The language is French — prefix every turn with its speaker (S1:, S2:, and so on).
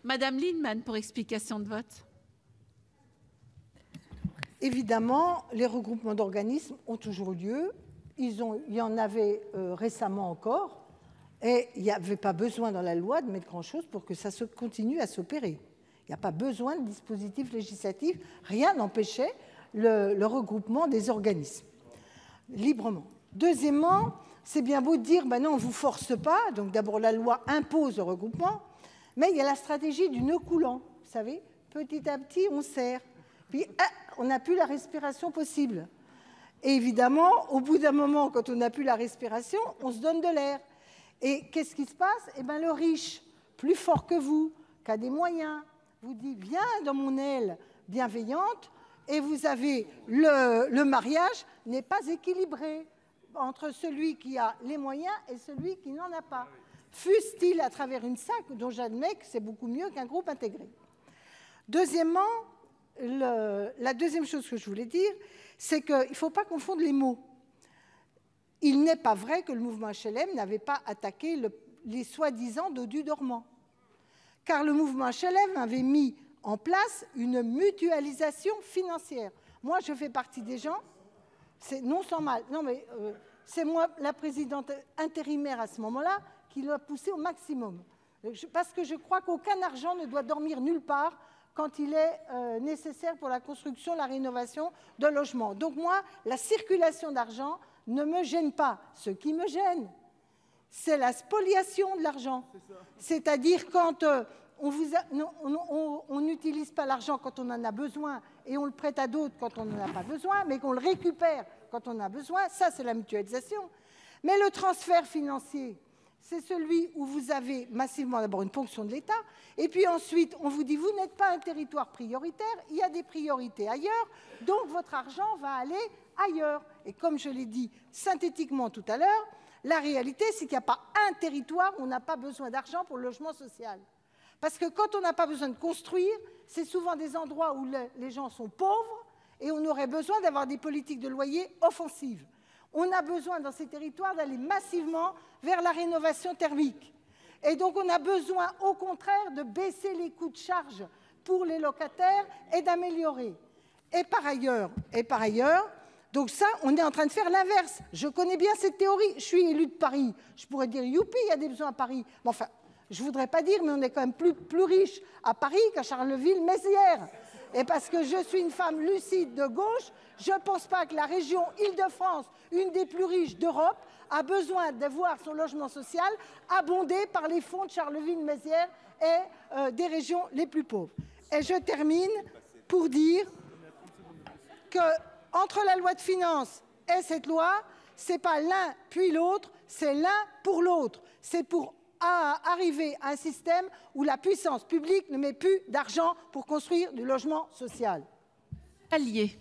S1: Madame Lienemann, pour explication de vote.
S2: Évidemment, les regroupements d'organismes ont toujours lieu. Il y en avait récemment encore. Et il n'y avait pas besoin dans la loi de mettre grand-chose pour que ça continue à s'opérer. Il n'y a pas besoin de dispositif législatif. Rien n'empêchait le regroupement des organismes, librement. Deuxièmement, c'est bien beau de dire ben non, on ne vous force pas. Donc d'abord, la loi impose le regroupement. Mais il y a la stratégie du nœud coulant. Vous savez, petit à petit, on serre. Puis, on n'a plus la respiration possible. Et évidemment, au bout d'un moment, quand on n'a plus la respiration, on se donne de l'air. Et qu'est-ce qui se passe? Eh bien, le riche, plus fort que vous, qui a des moyens, vous dit « viens dans mon aile bienveillante » et vous avez le mariage n'est pas équilibré entre celui qui a les moyens et celui qui n'en a pas. Fût-il à travers une SAC, dont j'admets que c'est beaucoup mieux qu'un groupe intégré. Deuxièmement, la deuxième chose que je voulais dire, c'est qu'il ne faut pas confondre les mots. Il n'est pas vrai que le mouvement HLM n'avait pas attaqué les soi-disant dodus dormants. Car le mouvement HLM avait mis en place une mutualisation financière. Moi, je fais partie des gens, c'est non sans mal, non mais c'est moi, la présidente intérimaire à ce moment-là, qui l'a poussé au maximum. Parce que je crois qu'aucun argent ne doit dormir nulle part quand il est nécessaire pour la construction, la rénovation de logements. Donc moi, la circulation d'argent ne me gêne pas. Ce qui me gêne, c'est la spoliation de l'argent. C'est-à-dire quand on n'utilise pas l'argent quand on en a besoin et on le prête à d'autres quand on n'en a pas besoin, mais qu'on le récupère quand on en a besoin, ça c'est la mutualisation. Mais le transfert financier, c'est celui où vous avez massivement d'abord une ponction de l'État, et puis ensuite on vous dit vous n'êtes pas un territoire prioritaire, il y a des priorités ailleurs, donc votre argent va aller ailleurs. Et comme je l'ai dit synthétiquement tout à l'heure, la réalité c'est qu'il n'y a pas un territoire où on n'a pas besoin d'argent pour le logement social. Parce que quand on n'a pas besoin de construire, c'est souvent des endroits où les gens sont pauvres et on aurait besoin d'avoir des politiques de loyer offensives. On a besoin dans ces territoires d'aller massivement vers la rénovation thermique. Et donc on a besoin au contraire de baisser les coûts de charge pour les locataires et d'améliorer. Et par ailleurs, donc ça, on est en train de faire l'inverse. Je connais bien cette théorie, je suis élue de Paris. Je pourrais dire, youpi, il y a des besoins à Paris. Mais enfin, je ne voudrais pas dire, mais on est quand même plus riche à Paris qu'à Charleville-Mézières. Et parce que je suis une femme lucide de gauche, je ne pense pas que la région Île-de-France, une des plus riches d'Europe, a besoin de voir son logement social abondé par les fonds de Charleville-Mézières et des régions les plus pauvres. Et je termine pour dire qu'entre la loi de finances et cette loi, ce n'est pas l'un puis l'autre, c'est l'un pour l'autre. C'est pour arriver à un système où la puissance publique ne met plus d'argent pour construire du logement social.
S1: Allié.